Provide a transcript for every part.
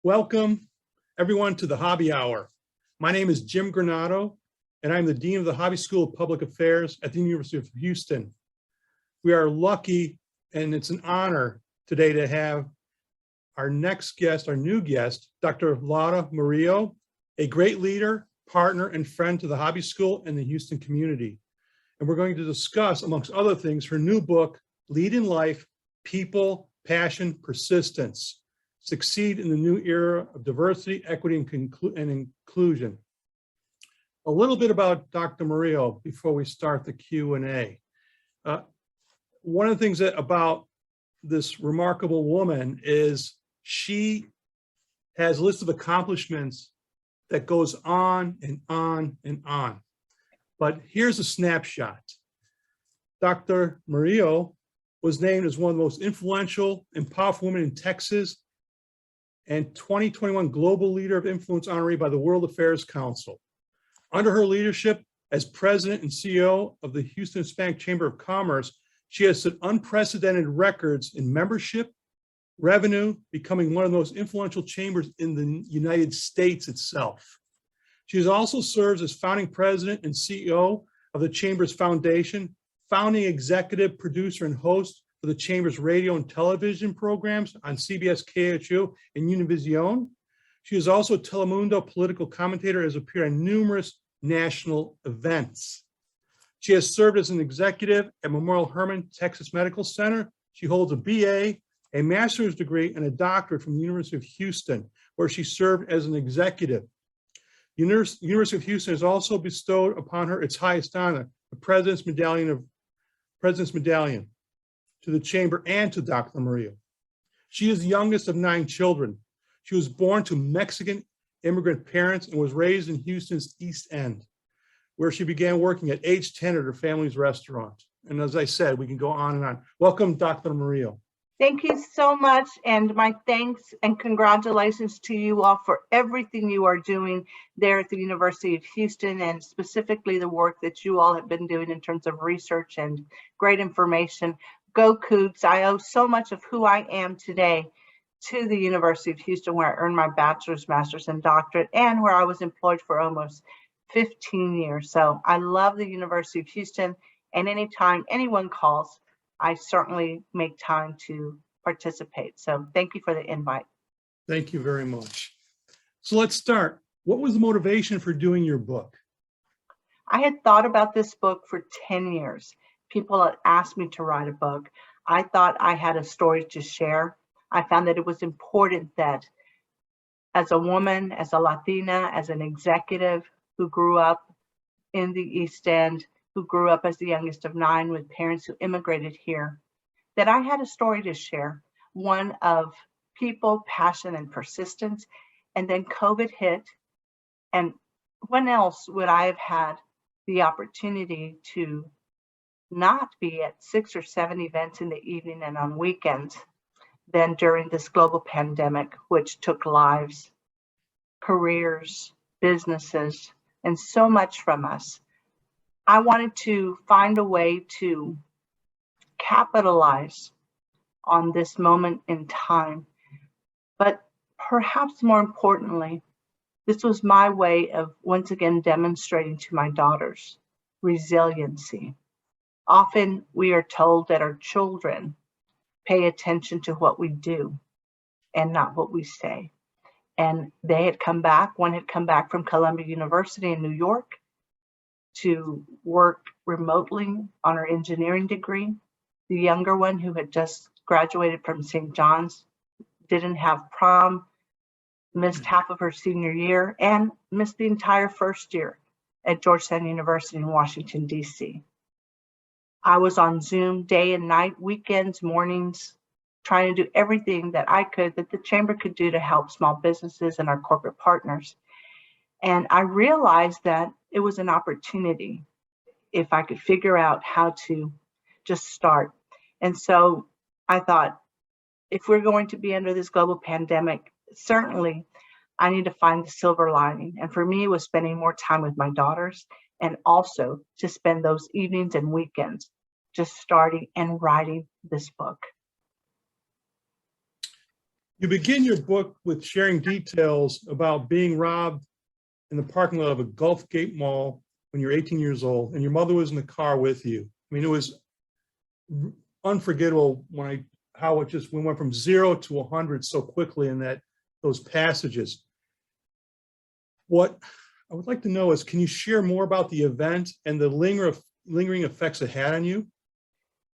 Welcome, everyone, to the Hobby Hour. My name is Jim Granato, and I'm the Dean of the Hobby School of Public Affairs at the University of Houston. We are lucky, and it's an honor today to have our next guest, our new guest, Dr. Murillo, a great leader, partner, and friend to the Hobby School and the Houston community. And we're going to discuss, amongst other things, her new book, Lead in Life, People, Passion, Persistence. Succeed in the new era of diversity, equity, and inclusion. A little bit about Dr. Murillo before we start the Q&A. One of the things about this remarkable woman is she has a list of accomplishments that goes on and on and on. But here's a snapshot. Dr. Murillo was named as one of the most influential and powerful women in Texas and 2021 Global Leader of Influence honoree by the World Affairs Council. Under her leadership as president and CEO of the Houston Hispanic Chamber of Commerce, she has set unprecedented records in membership, revenue, becoming one of the most influential chambers in the United States itself. She has also served as founding president and CEO of the Chamber's Foundation, founding executive, producer, and host for the Chamber's radio and television programs on CBS, KHO, and Univision. She is also a Telemundo political commentator, has appeared on numerous national events. She has served as an executive at Memorial Hermann Texas Medical Center. She holds a BA, a master's degree, and a doctorate from the University of Houston, where she served as an executive. University of Houston has also bestowed upon her its highest honor, the President's Medallion to the Chamber and to Dr. Murillo. She is the youngest of 9 children. She was born to Mexican immigrant parents and was raised in Houston's East End, where she began working at age 10 at her family's restaurant. And as I said, we can go on and on. Welcome, Dr. Murillo. Thank you so much, and my thanks and congratulations to you all for everything you are doing there at the University of Houston, and specifically the work that you all have been doing in terms of research and great information. Go Cougs. I owe so much of who I am today to the University of Houston, where I earned my bachelor's, master's, and doctorate, and where I was employed for almost 15 years. So I love the University of Houston, and anytime anyone calls, I certainly make time to participate. So thank you for the invite. Thank you very much. So let's start. What was the motivation for doing your book? I had thought about this book for 10 years. People had asked me to write a book. I thought I had a story to share. I found that it was important that as a woman, as a Latina, as an executive who grew up in the East End, who grew up as the youngest of 9 with parents who immigrated here, that I had a story to share, one of people, passion, and persistence. And then COVID hit, and when else would I have had the opportunity to not be at 6 or 7 events in the evening and on weekends than during this global pandemic, which took lives, careers, businesses, and so much from us. I wanted to find a way to capitalize on this moment in time. But perhaps more importantly, this was my way of once again demonstrating to my daughters resiliency. Often we are told that our children pay attention to what we do and not what we say. And they had come back, one had come back from Columbia University in New York to work remotely on her engineering degree. The younger one, who had just graduated from St. John's, didn't have prom, missed half of her senior year, and missed the entire first year at Georgetown University in Washington, D.C. I was on Zoom day and night, weekends, mornings, trying to do everything that I could, that the Chamber could do to help small businesses and our corporate partners. And I realized that it was an opportunity if I could figure out how to just start. And so I thought, if we're going to be under this global pandemic, certainly I need to find the silver lining. And for me, it was spending more time with my daughters, and also to spend those evenings and weekends just starting and writing this book. You begin your book with sharing details about being robbed in the parking lot of a Gulf Gate Mall when you're 18 years old, and your mother was in the car with you. I mean, it was unforgettable how it just, we went from 0 to 100 so quickly in those passages. What I would like to know is, can you share more about the event and the lingering effects it had on you?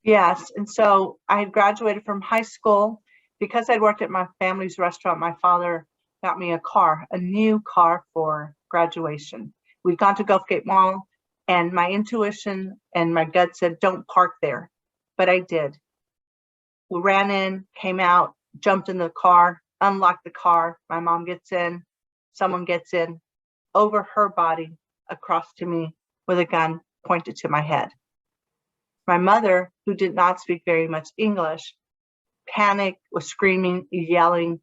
Yes, and so I had graduated from high school. Because I'd worked at my family's restaurant, my father got me a new car for graduation. We'd gone to Gulf Gate Mall, and my intuition and my gut said, don't park there. But I did. We ran in, came out, jumped in the car, unlocked the car. My mom gets in, someone gets in, over her body, across to me with a gun pointed to my head. My mother, who did not speak very much English, panicked, was screaming, yelling.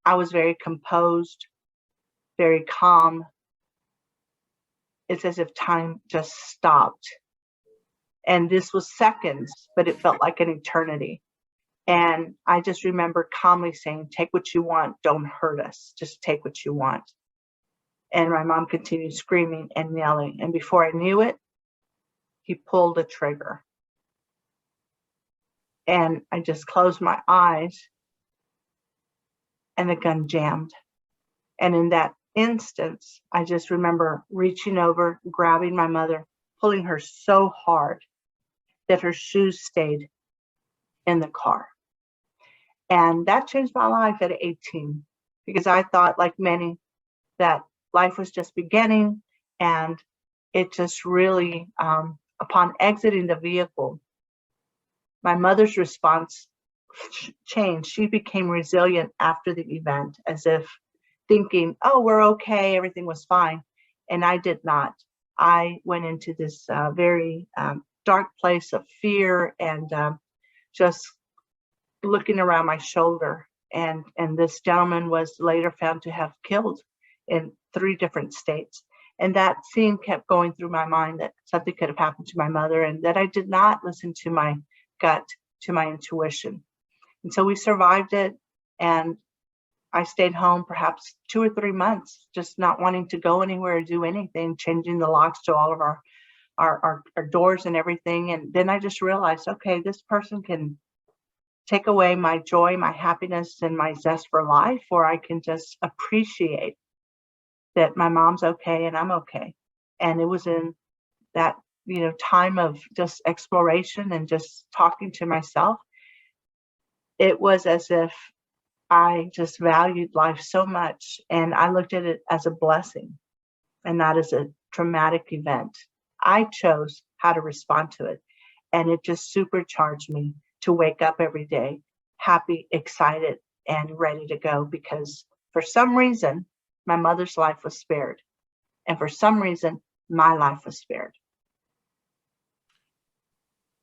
I was very composed, very calm. It's as if time just stopped. And this was seconds, but it felt like an eternity. And I just remember calmly saying, take what you want, don't hurt us, just take what you want. And my mom continued screaming and yelling. And before I knew it, he pulled the trigger. And I just closed my eyes and the gun jammed. And in that instance, I just remember reaching over, grabbing my mother, pulling her so hard that her shoes stayed in the car. And that changed my life at 18, because I thought, like many, that life was just beginning. And it just really, upon exiting the vehicle, my mother's response changed. She became resilient after the event, as if thinking, oh, we're okay, everything was fine. And I did not. I went into this very dark place of fear and just looking around my shoulder. And this gentleman was later found to have killed in 3 different states. And that scene kept going through my mind, that something could have happened to my mother, and that I did not listen to my gut, to my intuition. And so we survived it. And I stayed home perhaps 2 or 3 months, just not wanting to go anywhere or do anything, changing the locks to all of our doors and everything. And then I just realized, okay, this person can take away my joy, my happiness, and my zest for life, or I can just appreciate that my mom's okay and I'm okay. And it was in that, time of just exploration and just talking to myself, it was as if I just valued life so much, and I looked at it as a blessing and not as a traumatic event. I chose how to respond to it, and it just supercharged me to wake up every day happy, excited, and ready to go, because for some reason, my mother's life was spared, and for some reason, my life was spared.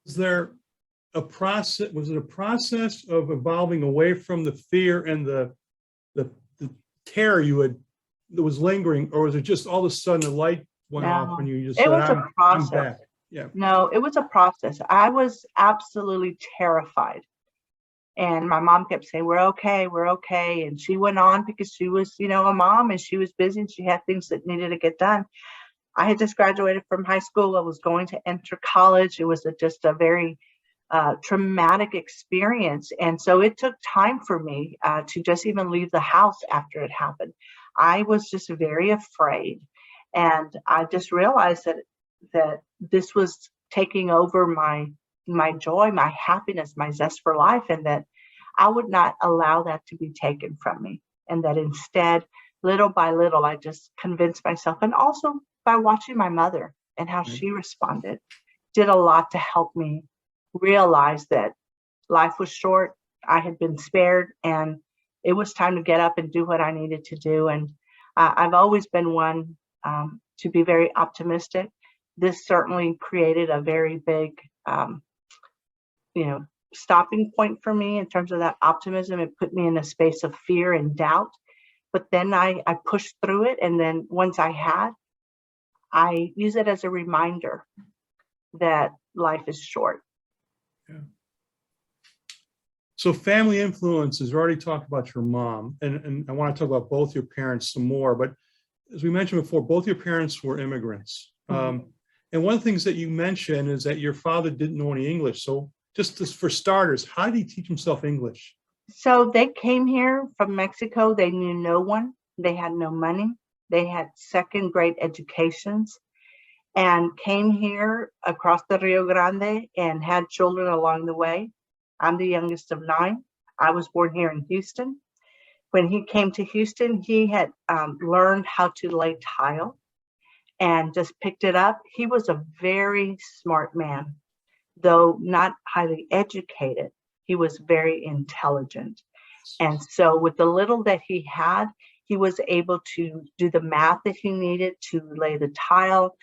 Was there a process? Was it a process of evolving away from the fear and the terror that was lingering, or was it just all of a sudden the light went off and you just it said, was a process. I'm back? Yeah. No, it was a process. I was absolutely terrified. And my mom kept saying, we're okay, we're okay. And she went on because she was, a mom, and she was busy and she had things that needed to get done. I had just graduated from high school. I was going to enter college. It was just a very traumatic experience. And so it took time for me to just even leave the house after it happened. I was just very afraid. And I just realized that this was taking over my joy, my happiness, my zest for life, and that I would not allow that to be taken from me. And that instead, little by little, I just convinced myself, and also by watching my mother and how she responded, did a lot to help me realize that life was short. I had been spared, and it was time to get up and do what I needed to do. And I've always been one to be very optimistic. This certainly created a very big, stopping point for me in terms of that optimism. It put me in a space of fear and doubt. But then I pushed through it. And then once I use it as a reminder that life is short. Yeah. So family influences, we already talked about your mom, and I want to talk about both your parents some more, but as we mentioned before, both your parents were immigrants. And one of the things that you mentioned is that your father didn't know any English. So for starters, how did he teach himself English? So they came here from Mexico. They knew no one. They had no money. They had second grade educations and came here across the Rio Grande and had children along the way. I'm the youngest of 9. I was born here in Houston. When he came to Houston, he had learned how to lay tile and just picked it up. He was a very smart man, though not highly educated. He was very intelligent. And so with the little that he had, he was able to do the math that he needed to lay the tile.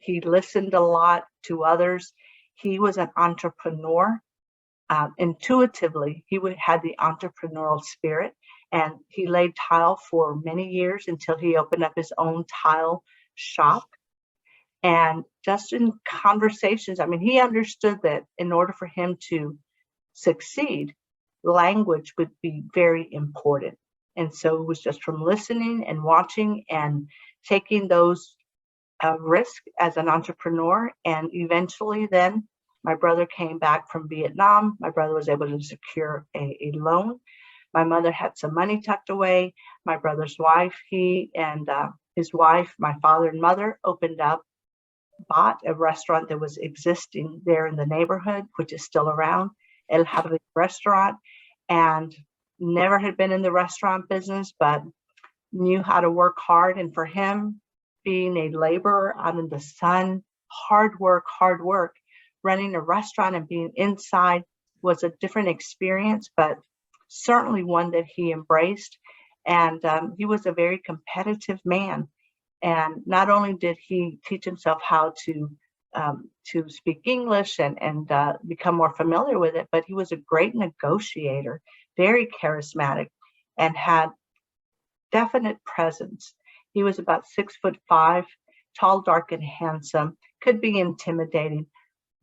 He listened a lot to others. He was an entrepreneur. Intuitively, he had the entrepreneurial spirit, and he laid tile for many years until he opened up his own tile shop. And just in conversations, I mean, he understood that in order for him to succeed, language would be very important. And so it was just from listening and watching and taking those risks as an entrepreneur. And eventually then my brother came back from Vietnam. My brother was able to secure a loan. My mother had some money tucked away. My brother's wife, he and his wife, my father and mother, bought a restaurant that was existing there in the neighborhood, which is still around, El Hardy Restaurant, and never had been in the restaurant business, but knew how to work hard. And for him, being a laborer out in the sun, hard work, running a restaurant and being inside was a different experience, but certainly one that he embraced. And he was a very competitive man. And not only did he teach himself how to speak English and become more familiar with it, but he was a great negotiator, very charismatic, and had definite presence. He was about 6'5", tall, dark, and handsome, could be intimidating.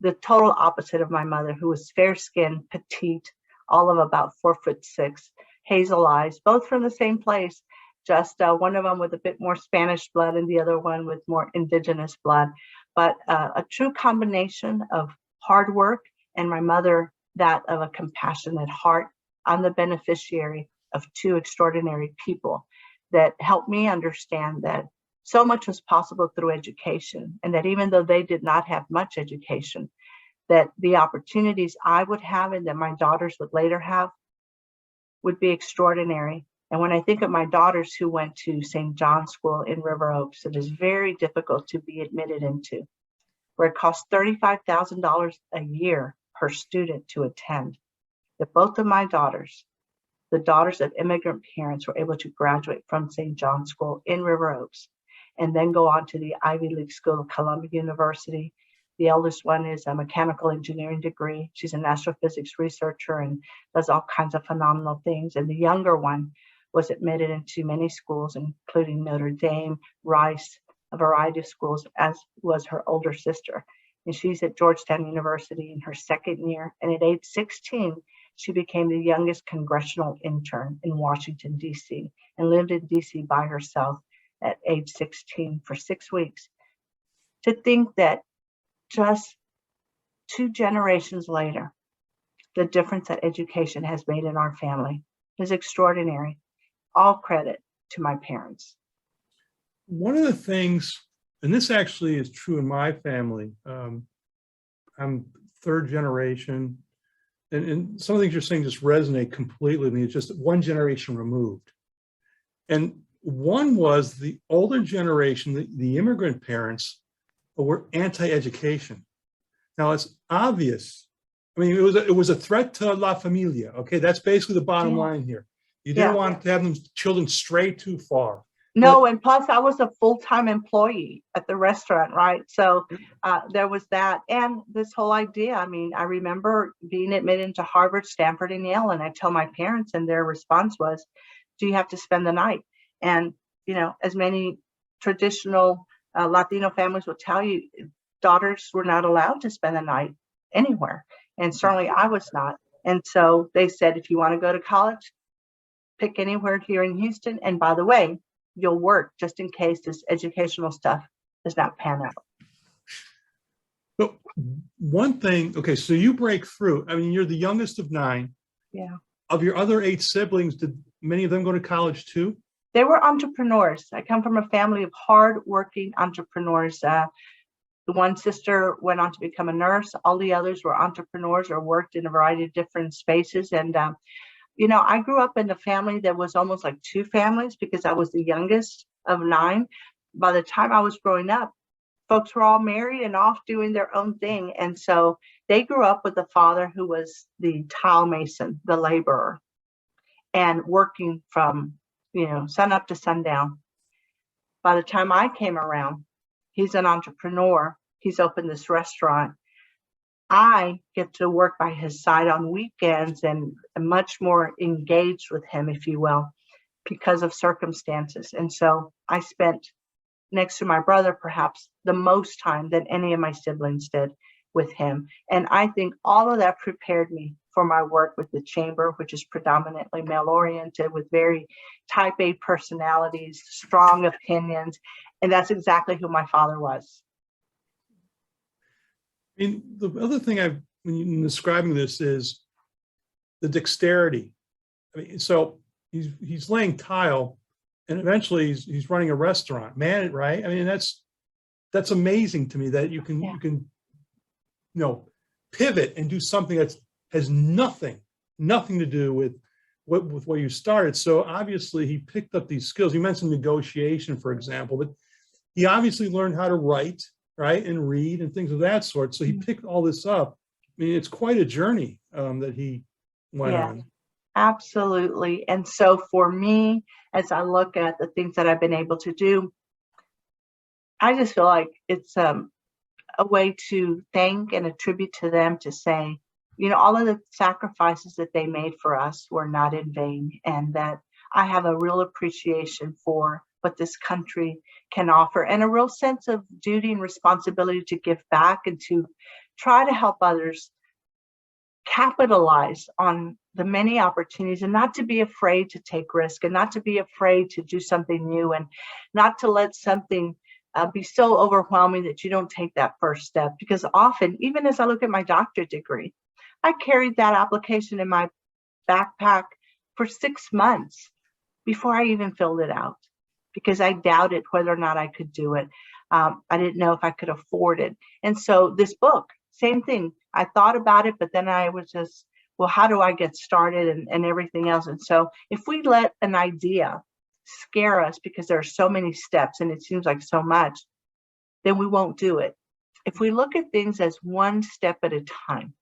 The total opposite of my mother, who was fair-skinned, petite, all of about 4'6", hazel eyes, both from the same place. Just one of them with a bit more Spanish blood and the other one with more indigenous blood. But a true combination of hard work, and my mother, that of a compassionate heart. I'm the beneficiary of 2 extraordinary people that helped me understand that so much was possible through education, and that even though they did not have much education, that the opportunities I would have and that my daughters would later have would be extraordinary. And when I think of my daughters who went to St. John's School in River Oaks, it is very difficult to be admitted into, where it costs $35,000 a year per student to attend. That both of my daughters, the daughters of immigrant parents, were able to graduate from St. John's School in River Oaks and then go on to the Ivy League School of Columbia University. The eldest one is a mechanical engineering degree. She's an astrophysics researcher and does all kinds of phenomenal things. And the younger one was admitted into many schools, including Notre Dame, Rice, a variety of schools, as was her older sister. And she's at Georgetown University in her second year. And at age 16, she became the youngest congressional intern in Washington, D.C., and lived in D.C. by herself at age 16 for 6 weeks. To think that just 2 generations later, the difference that education has made in our family is extraordinary. All credit to my parents. One of the things, and this actually is true in my family, I'm 3rd generation, and some of the things you're saying just resonate completely with me. It's just one generation removed. And one was the older generation, the immigrant parents, were anti-education. Now it's obvious. I mean, it was a threat to La Familia. Okay, that's basically the bottom line here. You didn't want to have them children stray too far. No, and plus I was a full-time employee at the restaurant, right? So there was that, and this whole idea. I mean, I remember being admitted into Harvard, Stanford, and Yale, and I tell my parents, and their response was, "Do you have to spend the night?" And you know, as many traditional Latino families will tell you, daughters were not allowed to spend the night anywhere, and certainly I was not. And so they said, if you want to go to college, pick anywhere here in Houston. And by the way, you'll work just in case this educational stuff does not pan out. But one thing, okay, so you break through. I mean, you're the youngest of 9. Yeah. Of your other 8 siblings, did many of them go to college too? They were entrepreneurs. I come from a family of hardworking entrepreneurs. The one sister went on to become a nurse. All the others were entrepreneurs or worked in a variety of different spaces. And, I grew up in a family that was almost like 2 families because I was the youngest of 9. By the time I was growing up, folks were all married and off doing their own thing. And so they grew up with a father who was the tile mason, the laborer, and working from, sun up to sundown. By the time I came around, he's an entrepreneur. He's opened this restaurant. I get to work by his side on weekends and much more engaged with him, if you will, because of circumstances. And so I spent next to my brother, perhaps the most time than any of my siblings did with him. And I think all of that prepared me for my work with the chamber, which is predominantly male-oriented with very type A personalities, strong opinions. And that's exactly who my father was. I mean, the other thing when you're describing this is the dexterity. I mean, so he's laying tile, and eventually he's running a restaurant, man, right? I mean, that's amazing to me that you can pivot and do something that has nothing to do with where you started. So obviously he picked up these skills. You mentioned negotiation, for example, but he obviously learned how to write, right, and read and things of that sort. So he picked all this up. I mean, it's quite a journey that he went on. Absolutely. And so for me, as I look at the things that I've been able to do, I just feel like it's a way to thank and attribute to them, to say, all of the sacrifices that they made for us were not in vain, and that I have a real appreciation for what this country can offer, and a real sense of duty and responsibility to give back and to try to help others capitalize on the many opportunities, and not to be afraid to take risk, and not to be afraid to do something new, and not to let something be so overwhelming that you don't take that first step. Because often, even as I look at my doctorate degree, I carried that application in my backpack for 6 months before I even filled it out, because I doubted whether or not I could do it. I didn't know if I could afford it. And so this book, same thing. I thought about it, but then I was just, well, how do I get started and everything else? And so if we let an idea scare us because there are so many steps and it seems like so much, then we won't do it. If we look at things as one step at a time,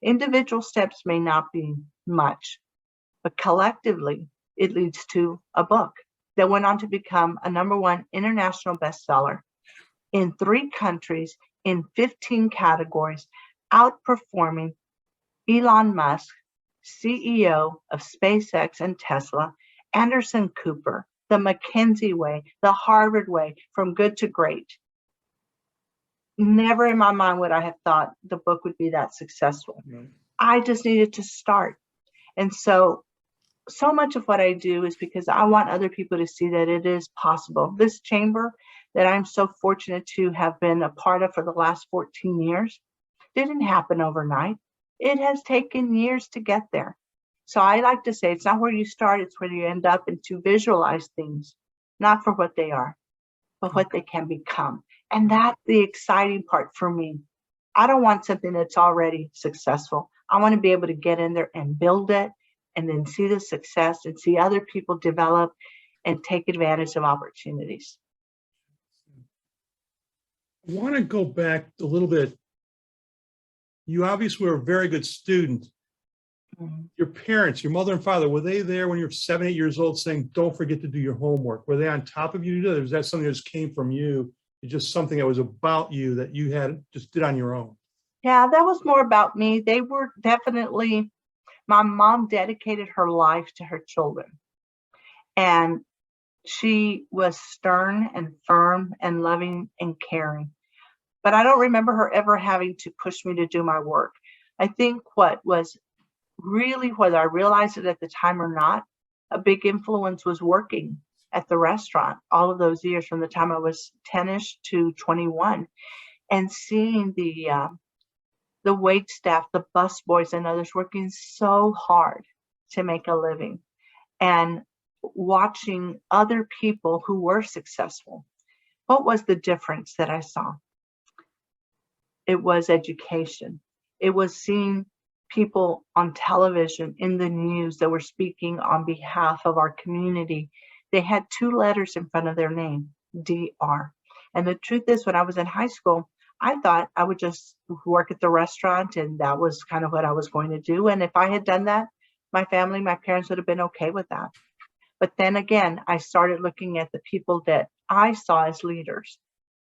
individual steps may not be much, but collectively it leads to a book that went on to become a #1 international bestseller in 3 countries in 15 categories, outperforming Elon Musk, CEO of SpaceX and Tesla, Anderson Cooper, the McKinsey way, the Harvard way, from good to great. Never in my mind would I have thought the book would be that successful. Right. I just needed to start. And so much of what I do is because I want other people to see that it is possible. This chamber that I'm so fortunate to have been a part of for the last 14 years didn't happen overnight. It has taken years to get there. So I like to say it's not where you start, it's where you end up, and to visualize things, not for what they are, but what they can become. And that's the exciting part for me. I don't want something that's already successful. I want to be able to get in there and build it, and then see the success and see other people develop and take advantage of opportunities. I want to go back a little bit. You obviously were a very good student. Mm-hmm. Your parents, your mother and father, were they there when you were 7, 8 years old saying, don't forget to do your homework? Were they on top of you to do that? Or was that something that just came from you? It's just something that was about you that you had just did on your own? Yeah, that was more about me. They were definitely, my mom dedicated her life to her children. And she was stern and firm and loving and caring. But I don't remember her ever having to push me to do my work. I think what was really, whether I realized it at the time or not, a big influence was working at the restaurant all of those years from the time I was 10ish to 21, and seeing the wait staff, the bus boys and others working so hard to make a living, and watching other people who were successful. What was the difference that I saw? It was education. It was seeing people on television, in the news, that were speaking on behalf of our community. They had 2 letters in front of their name, DR. And the truth is, when I was in high school, I thought I would just work at the restaurant, and that was kind of what I was going to do. And if I had done that, my family, my parents would have been okay with that. But then again, I started looking at the people that I saw as leaders,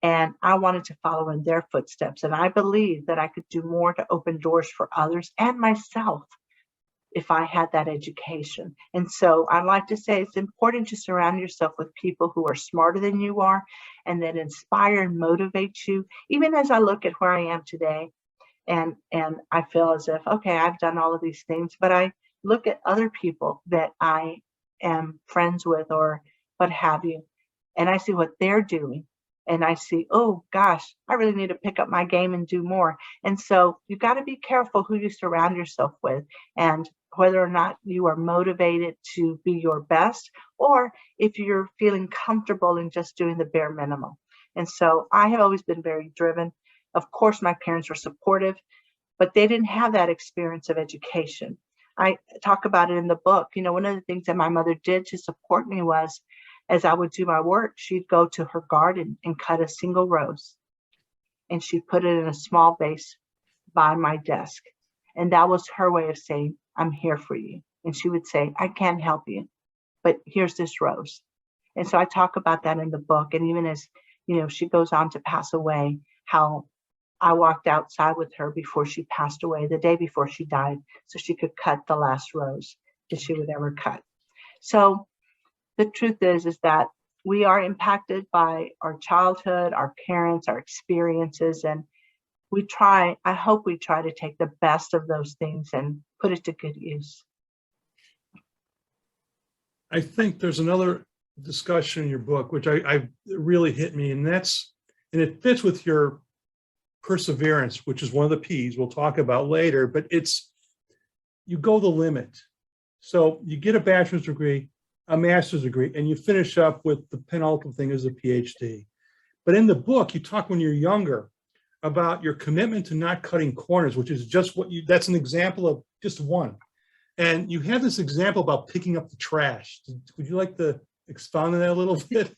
and I wanted to follow in their footsteps. And I believed that I could do more to open doors for others and myself if I had that education. And so I like to say it's important to surround yourself with people who are smarter than you are and that inspire and motivate you. Even as I look at where I am today, and I feel as if, okay, I've done all of these things, but I look at other people that I am friends with or what have you, and I see what they're doing. And I see, oh gosh, I really need to pick up my game and do more. And so you've got to be careful who you surround yourself with, and whether or not you are motivated to be your best, or if you're feeling comfortable in just doing the bare minimum. And so I have always been very driven. Of course, my parents were supportive, but they didn't have that experience of education. I talk about it in the book. You know, one of the things that my mother did to support me was, as I would do my work, she'd go to her garden and cut a single rose, and she'd put it in a small vase by my desk. And that was her way of saying, I'm here for you. And she would say, I can't help you, but here's this rose. And so I talk about that in the book. And even as, you know, she goes on to pass away, how I walked outside with her before she passed away, the day before she died, so she could cut the last rose that she would ever cut. So the truth is that we are impacted by our childhood, our parents, our experiences, and I hope we try to take the best of those things and put it to good use. I think there's another discussion in your book, which I really hit me, and it fits with your perseverance, which is one of the P's we'll talk about later, but you go the limit. So you get a bachelor's degree, a master's degree, and you finish up with the penultimate thing as a Ph.D. But in the book, you talk when you're younger about your commitment to not cutting corners, which is just that's an example of just one. And you have this example about picking up the trash. Would you like to expound on that a little bit?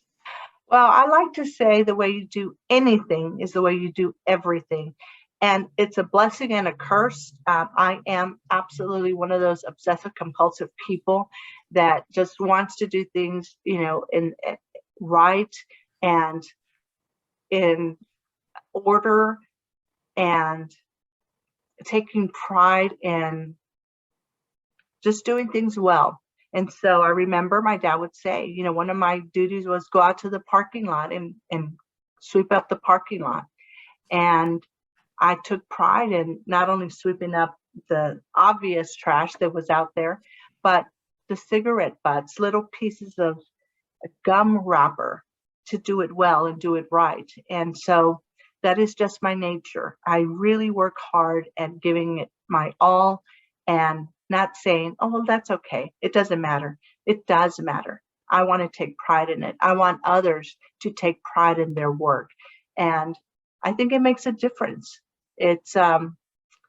Well, I like to say the way you do anything is the way you do everything. And it's a blessing and a curse. I am absolutely one of those obsessive compulsive people that just wants to do things, you know, in right and in order, and taking pride in just doing things well. And so I remember my dad would say, you know, one of my duties was go out to the parking lot and sweep up the parking lot. And I took pride in not only sweeping up the obvious trash that was out there, but the cigarette butts, little pieces of gum wrapper, to do it well and do it right. And so that is just my nature. I really work hard at giving it my all and not saying, oh, well, that's okay. It doesn't matter. It does matter. I want to take pride in it. I want others to take pride in their work. And I think it makes a difference. It's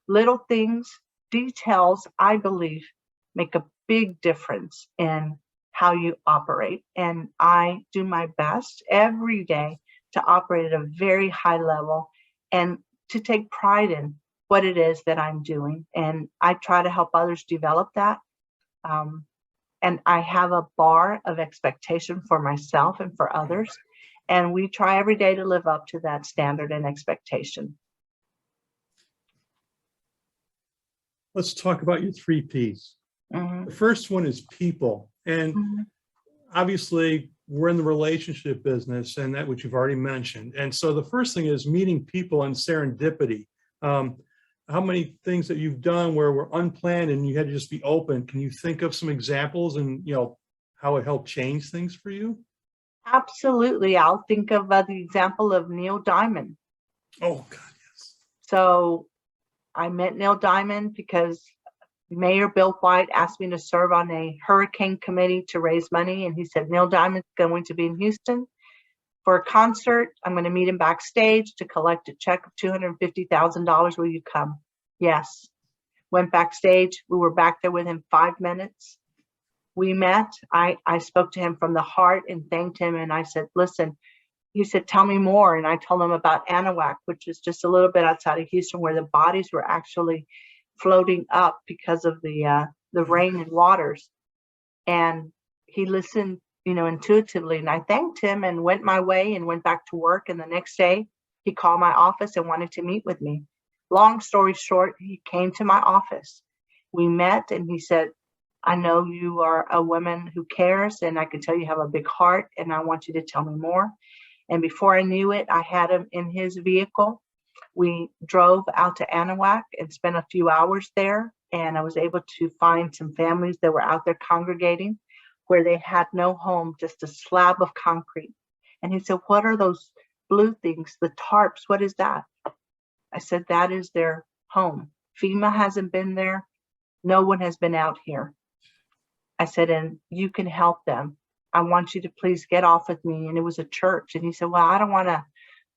little things, details, I believe, make a big difference in how you operate. And I do my best every day to operate at a very high level and to take pride in what it is that I'm doing. And I try to help others develop that. And I have a bar of expectation for myself and for others. And we try every day to live up to that standard and expectation. Let's talk about your 3 P's. Mm-hmm. The first one is people. And obviously, we're in the relationship business, and that which you've already mentioned. And so the first thing is meeting people and serendipity. how many things that you've done where were unplanned and you had to just be open. Can you think of some examples and, how it helped change things for you? Absolutely. I'll think of the example of Neil Diamond. Oh, God, yes. So I met Neil Diamond because Mayor Bill White asked me to serve on a hurricane committee to raise money. And he said, Neil Diamond's going to be in Houston for a concert. I'm going to meet him backstage to collect a check of $250,000. Will you come? Yes. Went backstage. We were back there within 5 minutes. We met. I spoke to him from the heart and thanked him. And I said, listen, he said, tell me more. And I told him about Anahuac, which is just a little bit outside of Houston, where the bodies were actually floating up because of the rain and waters. And he listened, intuitively. And I thanked him and went my way and went back to work. And the next day he called my office and wanted to meet with me. Long story short, he came to my office. We met and he said, I know you are a woman who cares, and I can tell you have a big heart, and I want you to tell me more. And before I knew it, I had him in his vehicle. We drove out to Anahuac and spent a few hours there. And I was able to find some families that were out there congregating where they had no home, just a slab of concrete. And he said, what are those blue things, the tarps? What is that? I said, that is their home. FEMA hasn't been there. No one has been out here. I said, and you can help them. I want you to please get off with me. And it was a church. And he said, well, I don't want to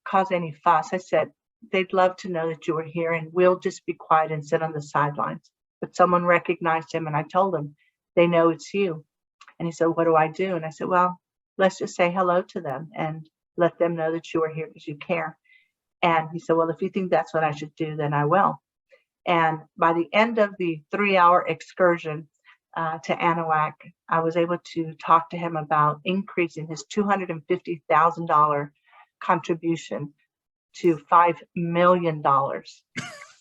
cause any fuss. I said, they'd love to know that you were here, and we'll just be quiet and sit on the sidelines. But someone recognized him, and I told him, they know it's you. And he said, what do I do? And I said, well, let's just say hello to them and let them know that you are here because you care. And he said, well, if you think that's what I should do, then I will. And by the end of the 3-hour excursion to Anahuac, I was able to talk to him about increasing his $250,000 contribution to $5 million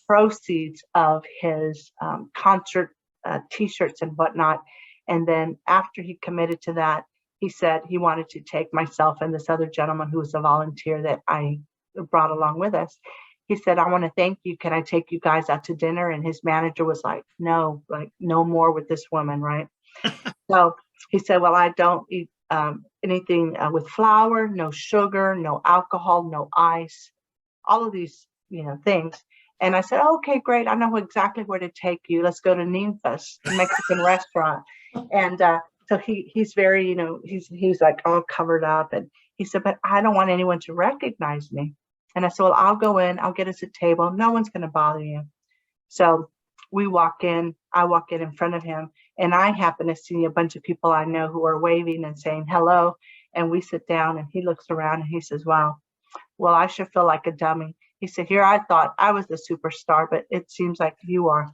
proceeds of his concert t-shirts and whatnot. And then after he committed to that, he said he wanted to take myself and this other gentleman who was a volunteer that I brought along with us. He said, I want to thank you. Can I take you guys out to dinner? And his manager was like, no more with this woman, right? So he said, well, I don't eat anything with flour, no sugar, no alcohol, no ice, all of these, things. And I said, okay, great. I know exactly where to take you. Let's go to Ninfa's Mexican restaurant. And so he's very, he's like all covered up. And he said, but I don't want anyone to recognize me. And I said, well, I'll go in, I'll get us a table. No one's going to bother you. So we walk in, I walk in front of him, and I happen to see a bunch of people I know who are waving and saying hello. And we sit down and he looks around and he says, wow, well, I sure feel like a dummy. He said, here, I thought I was the superstar, but it seems like you are.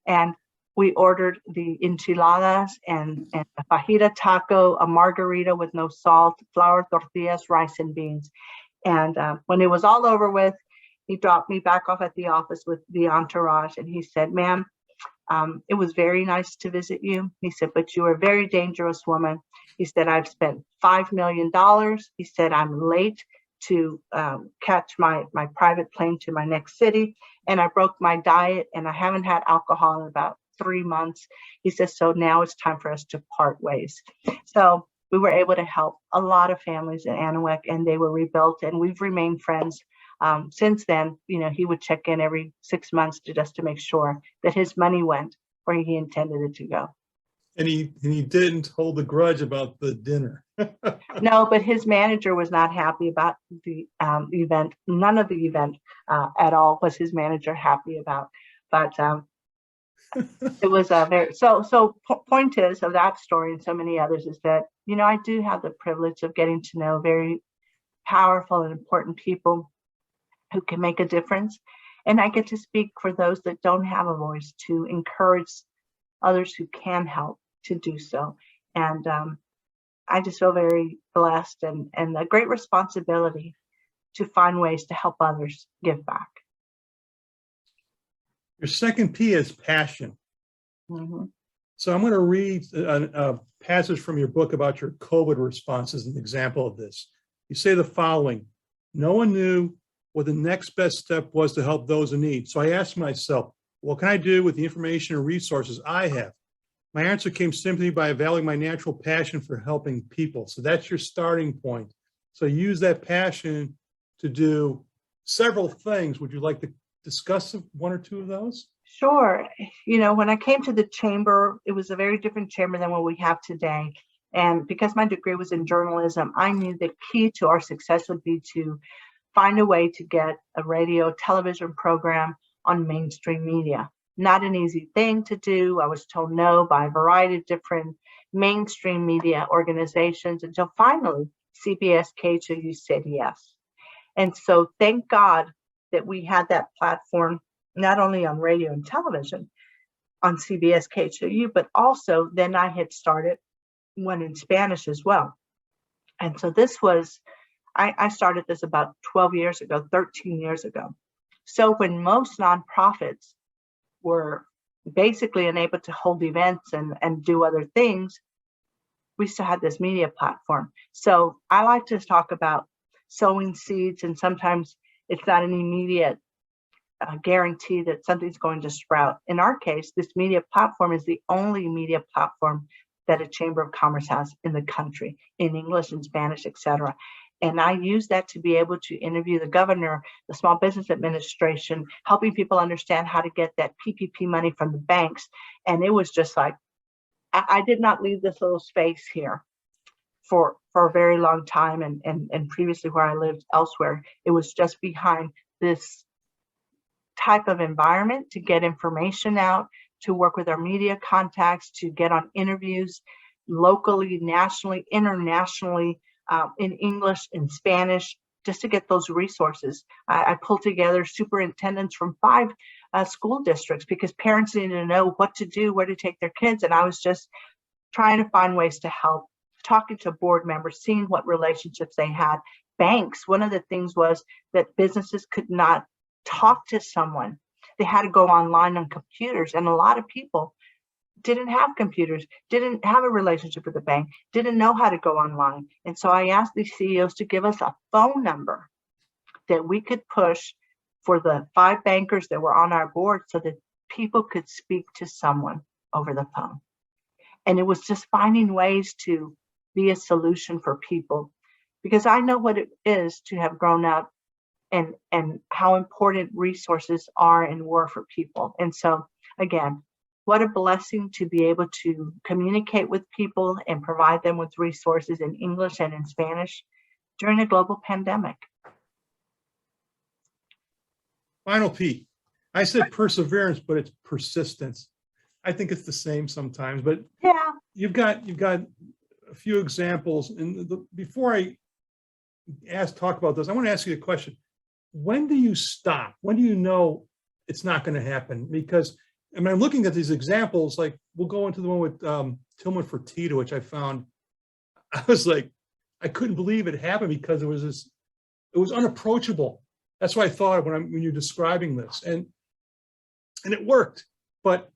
And we ordered the enchiladas and a fajita taco, a margarita with no salt, flour tortillas, rice, and beans. And when it was all over with, he dropped me back off at the office with the entourage. And he said, ma'am, it was very nice to visit you. He said, but you are a very dangerous woman. He said, I've spent $5 million. He said, I'm late to catch my private plane to my next city. And I broke my diet and I haven't had alcohol in about 3 months. He says, so now it's time for us to part ways. So we were able to help a lot of families in Anahuac, and they were rebuilt, and we've remained friends. Since then, he would check in every 6 months just to make sure that his money went where he intended it to go. And he didn't hold a grudge about the dinner. No, but his manager was not happy about the event. None of the event at all was his manager happy about. But it was a very point is of that story and so many others is that I do have the privilege of getting to know very powerful and important people who can make a difference, and I get to speak for those that don't have a voice to encourage others who can help to do so. And I just feel very blessed and a great responsibility to find ways to help others give back. Your second P is passion. Mm-hmm. So I'm going to read a passage from your book about your COVID response as an example of this. You say the following: no one knew what the next best step was to help those in need. So I asked myself, what can I do with the information and resources I have? My answer came simply by valuing my natural passion for helping people. So that's your starting point. So use that passion to do several things. Would you like to discuss one or two of those? Sure. When I came to the chamber, it was a very different chamber than what we have today. And because my degree was in journalism, I knew the key to our success would be to find a way to get a radio, television program on mainstream media. Not an easy thing to do. I was told no by a variety of different mainstream media organizations until finally CBS KHOU said yes. And so thank God that we had that platform, not only on radio and television, on CBS KHOU, but also then I had started one in Spanish as well. And so I started this about 12 years ago, 13 years ago. So when most nonprofits were basically unable to hold events and do other things, we still had this media platform. So I like to talk about sowing seeds, and sometimes it's not an immediate guarantee that something's going to sprout. In our case, this media platform is the only media platform that a Chamber of Commerce has in the country, in English and Spanish, etc. And I use that to be able to interview the governor, the Small Business Administration, helping people understand how to get that PPP money from the banks. And it was just like, I did not leave this little space here for a very long time. And previously where I lived elsewhere, it was just behind this type of environment to get information out, to work with our media contacts, to get on interviews locally, nationally, internationally, in English, in Spanish, just to get those resources. I pulled together superintendents from 5 school districts because parents needed to know what to do, where to take their kids. And I was just trying to find ways to help, talking to board members, seeing what relationships they had. Banks, one of the things was that businesses could not talk to someone. They had to go online on computers. And a lot of people didn't have computers, didn't have a relationship with the bank, didn't know how to go online. And so I asked these CEOs to give us a phone number that we could push for the 5 bankers that were on our board so that people could speak to someone over the phone. And it was just finding ways to be a solution for people, because I know what it is to have grown up and how important resources are and were for people. And so again, what a blessing to be able to communicate with people and provide them with resources in English and in Spanish during a global pandemic. Final P. I said perseverance, but it's persistence. I think it's the same sometimes, but yeah, you've got a few examples. And before I talk about this, I want to ask you a question. When do you stop? When do you know it's not going to happen? Because I mean, I'm looking at these examples, like we'll go into the one with Tillman Fertitta, which I found, I was like, I couldn't believe it happened because it was unapproachable. That's what I thought when you're describing this, and it worked. But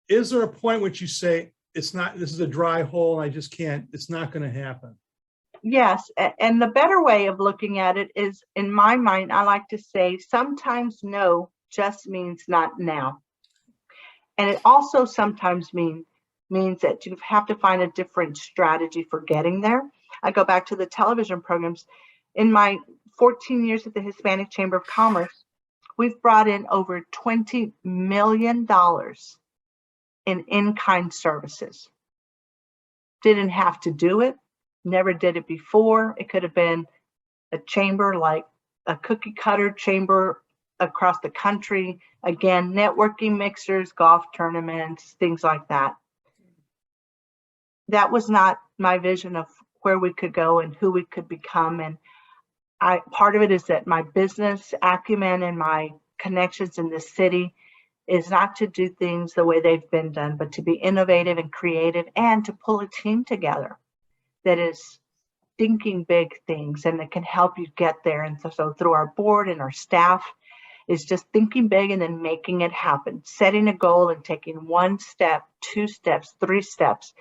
is there a point which you say this is a dry hole and I just can't, it's not going to happen? Yes, and the better way of looking at it is, in my mind, I like to say sometimes no just means not now. And it also sometimes means that you have to find a different strategy for getting there. I go back to the television programs. In my 14 years at the Hispanic Chamber of Commerce, we've brought in over $20 million in-kind services. Didn't have to do it. Never did it before. It could have been a chamber like a cookie cutter chamber across the country. Again, networking mixers, golf tournaments, things like that. That was not my vision of where we could go and who we could become. And part of it is that my business acumen and my connections in this city is not to do things the way they've been done, but to be innovative and creative and to pull a team together that is thinking big things and that can help you get there. And so through our board and our staff is just thinking big and then making it happen, setting a goal and taking 1 step, 2 steps, 3 steps,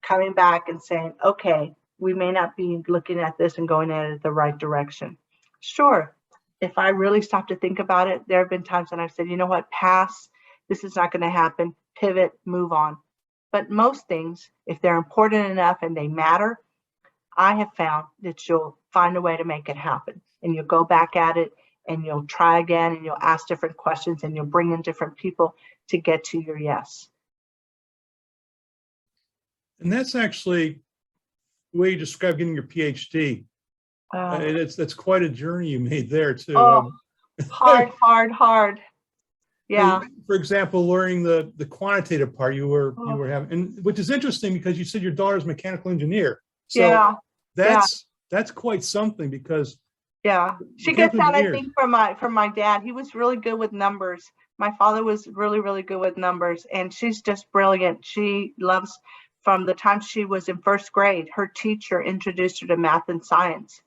coming back and saying, okay, we may not be looking at this and going at it the right direction. Sure, if I really stop to think about it, there have been times when I've said, you know what, pass, this is not going to happen, pivot, move on. But most things, if they're important enough and they matter, I have found that you'll find a way to make it happen, and you'll go back at it and you'll try again and you'll ask different questions and you'll bring in different people to get to your yes. And that's actually the way you describe getting your PhD. That's quite a journey you made there too. Oh, hard. Yeah. For example, learning the quantitative part you were having, and which is interesting because you said your daughter's a mechanical engineer. So yeah. That's quite something because she gets that, I think, from my dad. He was really good with numbers. My father was really, really good with numbers, and she's just brilliant. She loves, from the time she was in first grade, her teacher introduced her to math and science,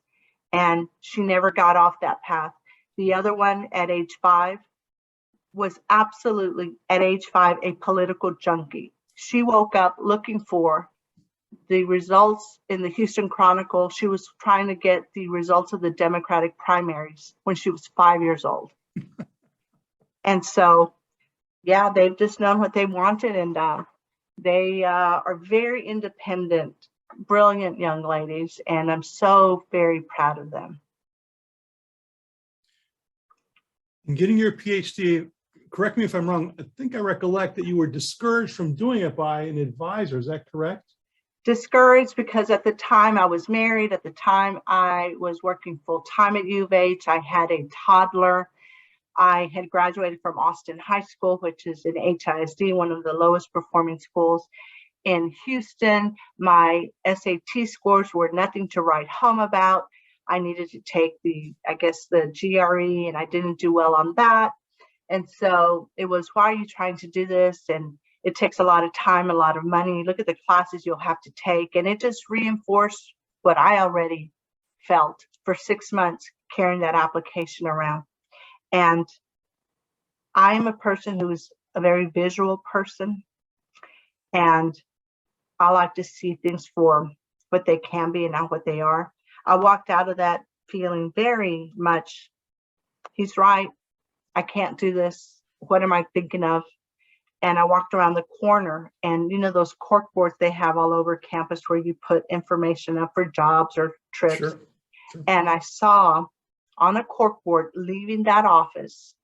and she never got off that path. The other one at age 5 was absolutely, at age 5, a political junkie. She woke up looking for the results in the Houston Chronicle. She was trying to get the results of the Democratic primaries when she was 5 years old. And so, they've just known what they wanted, and they are very independent, brilliant young ladies, and I'm so very proud of them. In getting your PhD, correct me if I'm wrong, I think I recollect that you were discouraged from doing it by an advisor. Is that correct? Discouraged because at the time I was married. At the time I was working full time at U of H. I had a toddler. I had graduated from Austin High School, which is an HISD, one of the lowest performing schools in Houston. My SAT scores were nothing to write home about. I needed to take the GRE, and I didn't do well on that. And so it was, why are you trying to do this? And it takes a lot of time, a lot of money. Look at the classes you'll have to take. And it just reinforced what I already felt for 6 months carrying that application around. And I am a person who is a very visual person. And I like to see things for what they can be and not what they are. I walked out of that feeling very much, he's right, I can't do this. What am I thinking of? And I walked around the corner, and you know those cork boards they have all over campus where you put information up for jobs or trips. Sure. And I saw on a cork board leaving that office,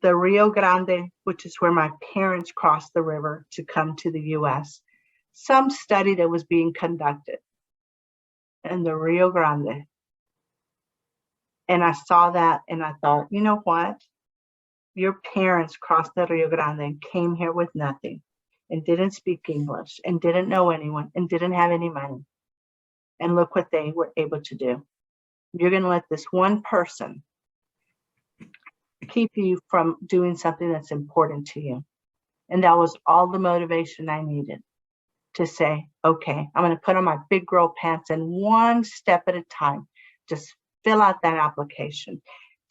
the Rio Grande, which is where my parents crossed the river to come to the US, some study that was being conducted in the Rio Grande. And I saw that and I thought, you know what? Your parents crossed the Rio Grande and came here with nothing and didn't speak English and didn't know anyone and didn't have any money. And look what they were able to do. You're going to let this one person keep you from doing something that's important to you. And that was all the motivation I needed to say, okay, I'm going to put on my big girl pants and one step at a time, just fill out that application,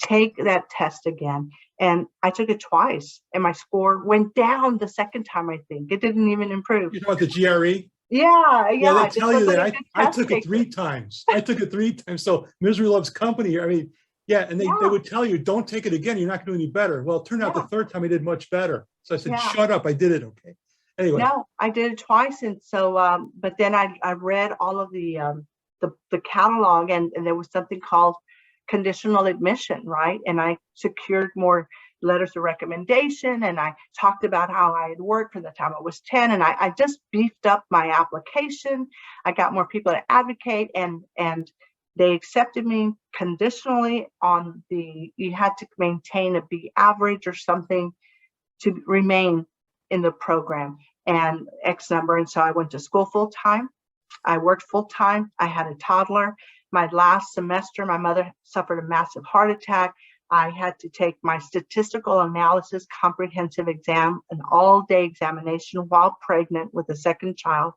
take that test again. And I took it twice and my score went down the second time, I think. It didn't even improve. You know what, the GRE? Yeah. They tell you that. I took it 3 times. I took it 3 times. So misery loves company. I mean, and they would tell you, don't take it again. You're not going to do any better. Well, it turned out the third time I did much better. So I said, shut up. I did it. Okay. Anyway. No, I did it twice. And so, but then I read all of the catalog, and there was something called conditional admission, right? And I secured more letters of recommendation, and I talked about how I had worked from the time I was 10, and I just beefed up my application. I got more people to advocate, and they accepted me conditionally on you had to maintain a B average or something to remain in the program, and X number. And so I went to school full time. I worked full time. I had a toddler. My last semester, my mother suffered a massive heart attack. I had to take my statistical analysis comprehensive exam, an all-day examination while pregnant with a second child.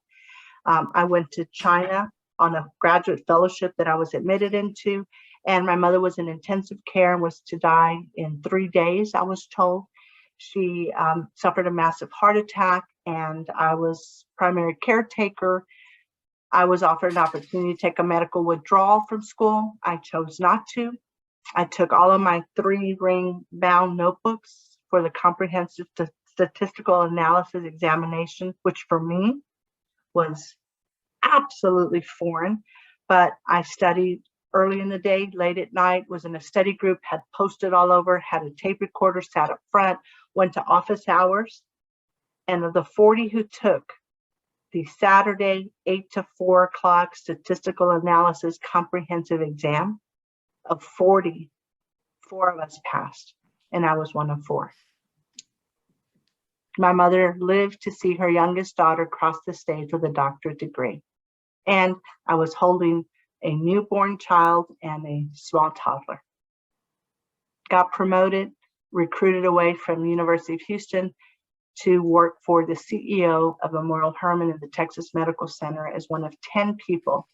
I went to China on a graduate fellowship that I was admitted into, and my mother was in intensive care and was to die in 3 days, I was told. She suffered a massive heart attack, and I was primary caretaker I was offered an opportunity to take a medical withdrawal from school. I chose not to. I took all of my 3-ring bound notebooks for the comprehensive statistical analysis examination, which for me was absolutely foreign, but I studied early in the day, late at night, was in a study group, had posted all over, had a tape recorder, sat up front, went to office hours. And of the 40 who took the Saturday 8 to 4 o'clock statistical analysis comprehensive exam, of 40, 4 of us passed, and I was one of 4. My mother lived to see her youngest daughter cross the stage with a doctorate degree. And I was holding a newborn child and a small toddler. Got promoted, recruited away from the University of Houston to work for the CEO of Memorial Hermann in the Texas Medical Center as one of 10 people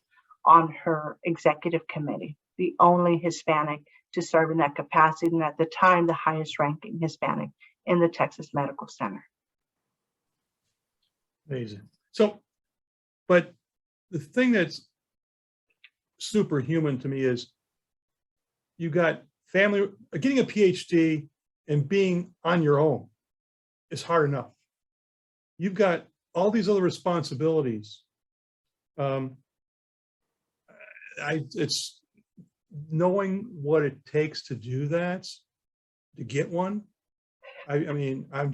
on her executive committee, the only Hispanic to serve in that capacity, and at the time, the highest ranking Hispanic in the Texas Medical Center. Amazing. So, but the thing that's superhuman to me is you got family, getting a PhD and being on your own is hard enough. You've got all these other responsibilities. It's knowing what it takes to do that, to get one. I mean, I'm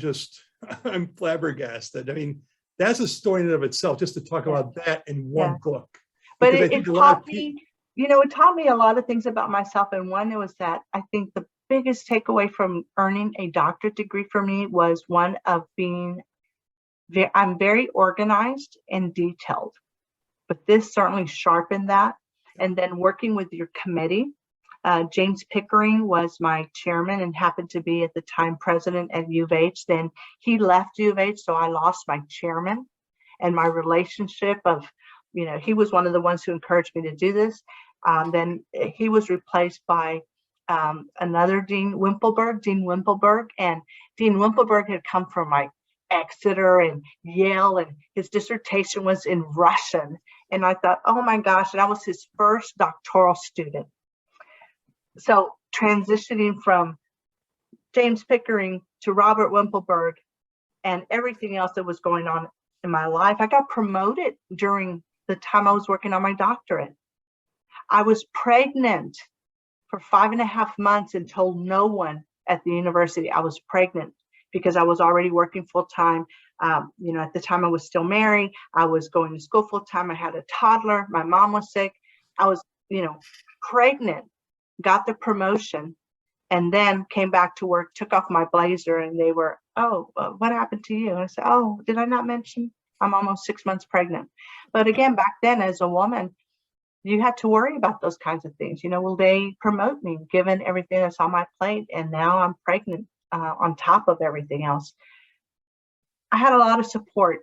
flabbergasted. I mean, that's a story in and of itself, just to talk about that in one book. But it taught me, it taught me a lot of things about myself. And one was that I think the biggest takeaway from earning a doctorate degree for me was one of I'm very organized and detailed, but this certainly sharpened that. And then working with your committee, James Pickering was my chairman and happened to be at the time president at U of H. Then he left U of H, so I lost my chairman, and my relationship of, he was one of the ones who encouraged me to do this. Then he was replaced by another Dean Wimpelberg, and Dean Wimpelberg had come from like Exeter and Yale, and his dissertation was in Russian. And I thought, oh my gosh, and I was his first doctoral student. So transitioning from James Pickering to Robert Wimpelberg and everything else that was going on in my life, I got promoted during the time I was working on my doctorate. I was pregnant for 5.5 months and told no one at the university I was pregnant because I was already working full time. At the time I was still married. I was going to school full time. I had a toddler. My mom was sick. I was, pregnant, got the promotion, and then came back to work, took off my blazer, and they were, oh, what happened to you? And I said, oh, did I not mention I'm almost 6 months pregnant? But again, back then as a woman, you had to worry about those kinds of things. Will they promote me given everything that's on my plate? And now I'm pregnant on top of everything else. I had a lot of support.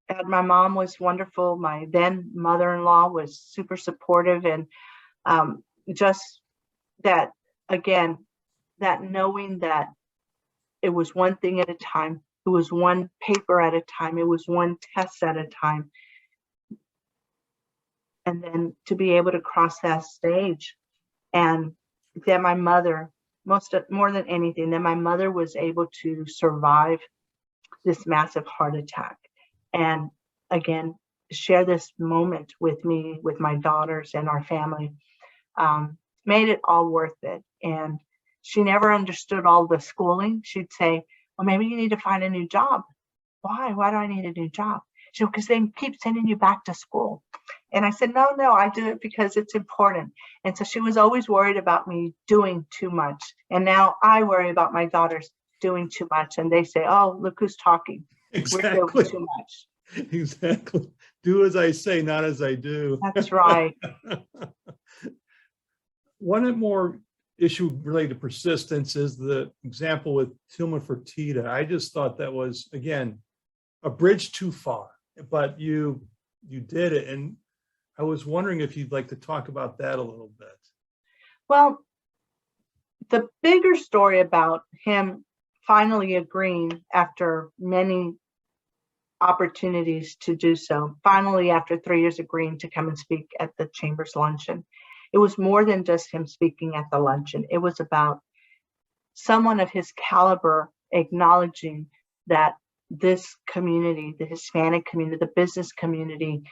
And my mom was wonderful. My then mother-in-law was super supportive. And just that, again, that knowing that it was one thing at a time, it was one paper at a time, it was one test at a time. And then to be able to cross that stage, and then my mother, more than anything, then my mother was able to survive this massive heart attack. And again, share this moment with me, with my daughters and our family, made it all worth it. And she never understood all the schooling. She'd say, well, maybe you need to find a new job. Why? Why do I need a new job? She said, because they keep sending you back to school. And I said, no, I do it because it's important. And so she was always worried about me doing too much. And now I worry about my daughters doing too much. And they say, oh, look who's talking. Exactly. We're doing too much. Exactly. Do as I say, not as I do. That's right. One more issue related to persistence is the example with Tillman Fertitta. I just thought that was, again, a bridge too far, but you did it. And I was wondering if you'd like to talk about that a little bit. Well, the bigger story about him finally agreeing after many opportunities to do so. Finally, after 3 years agreeing to come and speak at the Chamber's luncheon, it was more than just him speaking at the luncheon. It was about someone of his caliber acknowledging that this community, the Hispanic community, the business community,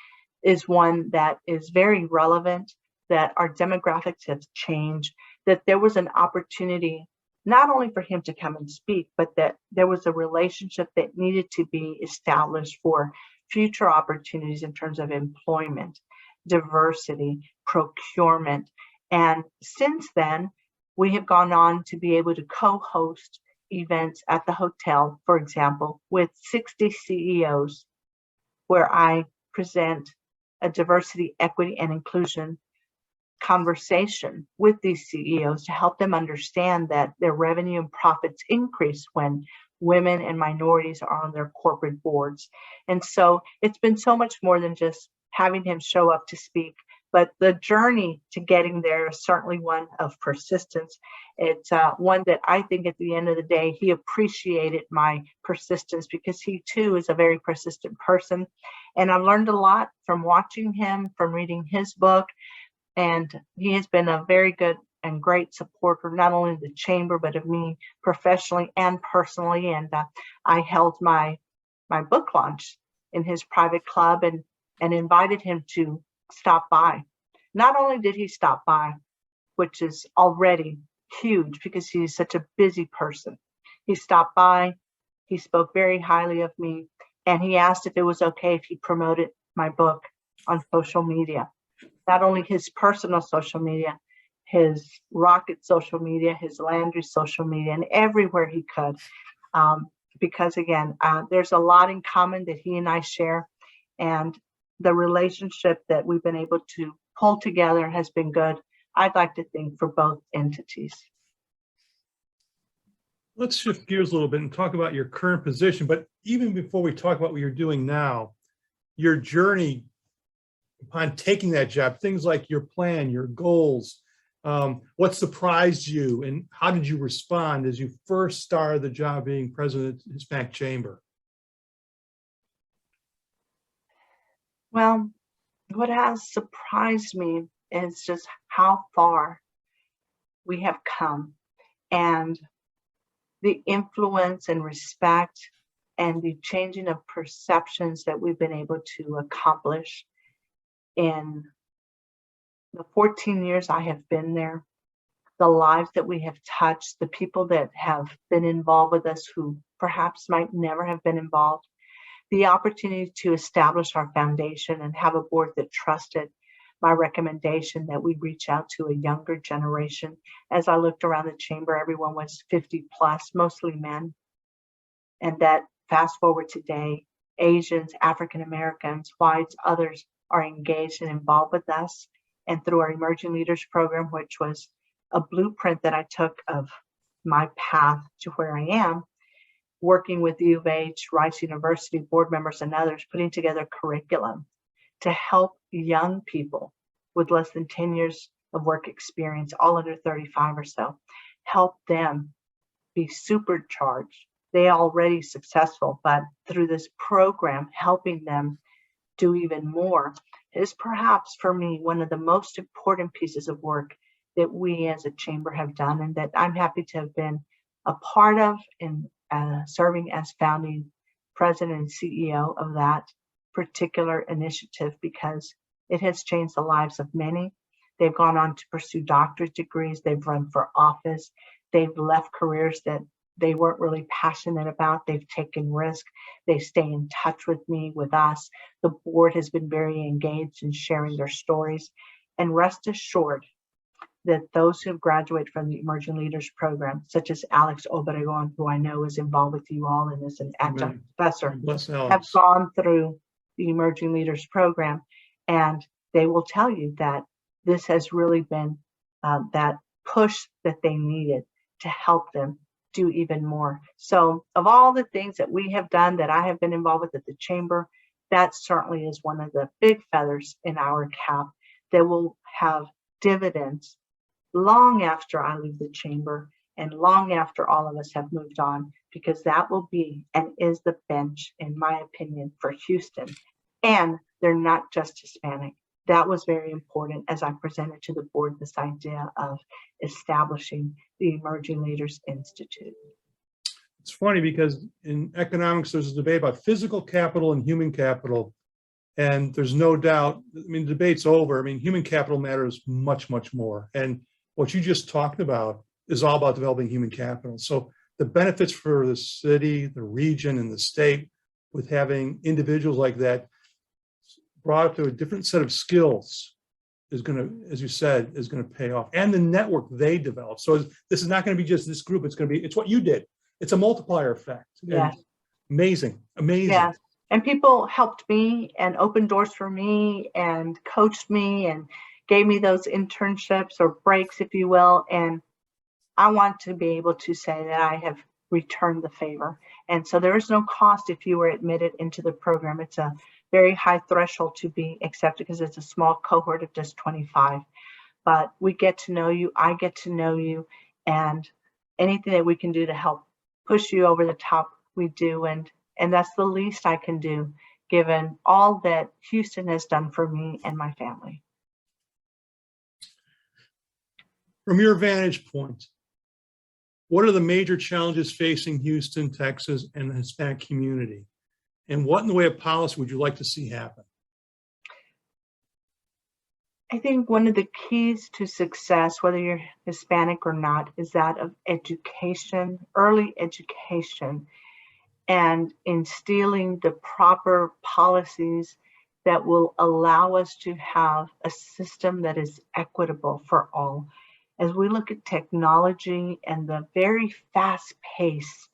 is one that is very relevant, that our demographics have changed, that there was an opportunity not only for him to come and speak, but that there was a relationship that needed to be established for future opportunities in terms of employment, diversity, procurement. And since then, we have gone on to be able to co-host events at the hotel, for example, with 60 CEOs, where I present a diversity, equity, and inclusion conversation with these CEOs to help them understand that their revenue and profits increase when women and minorities are on their corporate boards. And so it's been so much more than just having him show up to speak, but the journey to getting there is certainly one of persistence. It's one that I think at the end of the day, he appreciated my persistence because he too is a very persistent person. And I've learned a lot from watching him, from reading his book. And he has been a very good and great supporter, not only of the chamber, but of me professionally and personally. And I held my book launch in his private club and invited him to stop by. Not only did he stop by, which is already huge because he's such a busy person. He stopped by, he spoke very highly of me, and he asked if it was okay if he promoted my book on social media. Not only his personal social media, his Rocket social media, his Landry social media, and everywhere he could. Because again, there's a lot in common that he and I share, and the relationship that we've been able to pull together has been good, I'd like to think, for both entities. Let's shift gears a little bit and talk about your current position. But even before we talk about what you're doing now, your journey upon taking that job, things like your plan, your goals, what surprised you, and how did you respond as you first started the job being president of the Hispanic Chamber? Well, what has surprised me is just how far we have come, and the influence and respect and the changing of perceptions that we've been able to accomplish in the 14 years I have been there, the lives that we have touched, the people that have been involved with us who perhaps might never have been involved, the opportunity to establish our foundation and have a board that trusted my recommendation that we reach out to a younger generation. As I looked around the chamber, everyone was 50 plus, mostly men. And that fast forward today, Asians, African Americans, whites, others are engaged and involved with us. And through our Emerging Leaders program, which was a blueprint that I took of my path to where I am, working with U of H, Rice University, board members and others, putting together curriculum to help young people with less than 10 years of work experience, all under 35 or so, help them be supercharged. They are already successful, but through this program, helping them do even more is perhaps for me one of the most important pieces of work that we as a chamber have done, and that I'm happy to have been a part of in serving as founding president and CEO of that particular initiative, because it has changed the lives of many. They've gone on to pursue doctorate degrees, they've run for office, they've left careers that they weren't really passionate about, they've taken risk, they stay in touch with me, with us. The board has been very engaged in sharing their stories, and rest assured that those who have graduated from the Emerging Leaders program, such as Alex Obregon, who I know is involved with you all and is an adjunct professor, have gone through the Emerging Leaders program, and they will tell you that this has really been that push that they needed to help them do even more. So of all the things that we have done that I have been involved with at the chamber, that certainly is one of the big feathers in our cap that will have dividends long after I leave the chamber and long after all of us have moved on, because that will be and is the bench, in my opinion, for Houston. And they're not just Hispanic. That was very important as I presented to the board this idea of establishing the Emerging Leaders Institute. It's funny because in economics, there's a debate about physical capital and human capital. And there's no doubt, I mean, the debate's over. I mean, human capital matters much, much more. And what you just talked about is all about developing human capital. So the benefits for the city, the region, and the state with having individuals like that brought up to a different set of skills is going to, as you said, is going to pay off. And the network they develop. So this is not going to be just this group. It's going to be, it's what you did. It's a multiplier effect. Yes. Amazing. Amazing. Yes. And people helped me and opened doors for me and coached me and gave me those internships or breaks, if you will. And I want to be able to say that I have returned the favor. And so there is no cost if you were admitted into the program. It's a very high threshold to be accepted because it's a small cohort of just 25. But we get to know you, I get to know you, and anything that we can do to help push you over the top, we do. And that's the least I can do, given all that Houston has done for me and my family. From your vantage point, what are the major challenges facing Houston, Texas, and the Hispanic community? And what in the way of policy would you like to see happen? I think one of the keys to success, whether you're Hispanic or not, is that of education, early education, and instilling the proper policies that will allow us to have a system that is equitable for all. As we look at technology and the very fast pace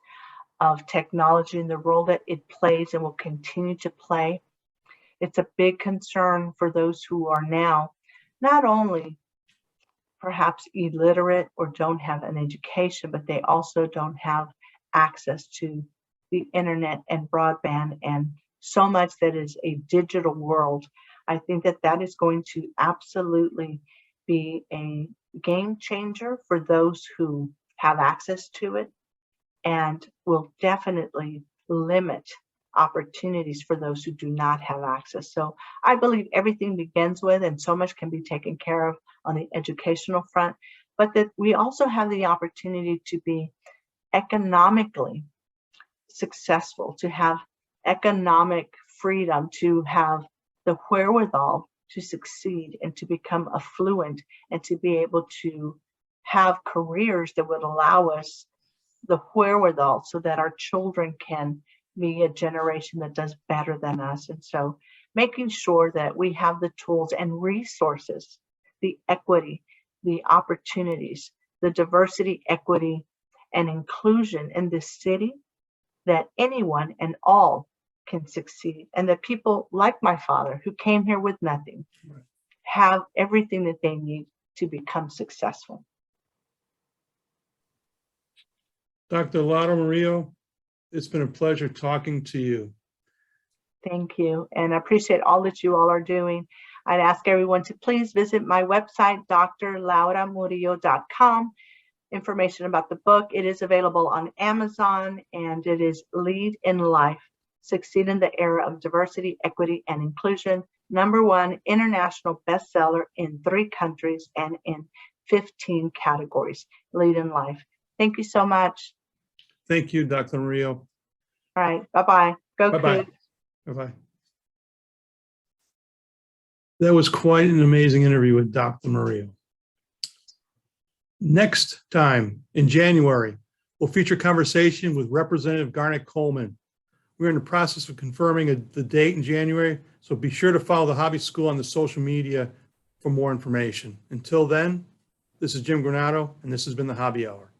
of technology and the role that it plays and will continue to play, it's a big concern for those who are now not only perhaps illiterate or don't have an education, but they also don't have access to the internet and broadband and so much that is a digital world. I think that that is going to absolutely be a game changer for those who have access to it, and will definitely limit opportunities for those who do not have access. So I believe everything begins with, and so much can be taken care of on the educational front, but that we also have the opportunity to be economically successful, to have economic freedom, to have the wherewithal to succeed and to become affluent and to be able to have careers that would allow us the wherewithal so that our children can be a generation that does better than us. And so making sure that we have the tools and resources, the equity, the opportunities, the diversity, equity, and inclusion in this city, that anyone and all can succeed, and that people like my father, who came here with nothing, have everything that they need to become successful. Dr. Laura Murillo, it's been a pleasure talking to you. Thank you, and I appreciate all that you all are doing. I'd ask everyone to please visit my website, drlauramurillo.com. Information about the book. It is available on Amazon, and it is Lead in Life, Succeed in the Era of Diversity, Equity, and Inclusion. #1 international bestseller in 3 countries and in 15 categories. Lead in Life. Thank you so much. Thank you, Dr. Murillo. All right. Bye-bye. Go Bye-bye. Cougs. Bye-bye. That was quite an amazing interview with Dr. Murillo. Next time in January, we'll feature a conversation with Representative Garnet Coleman. We're in the process of confirming the date in January, so be sure to follow the Hobby School on the social media for more information. Until then, this is Jim Granato, and this has been the Hobby Hour.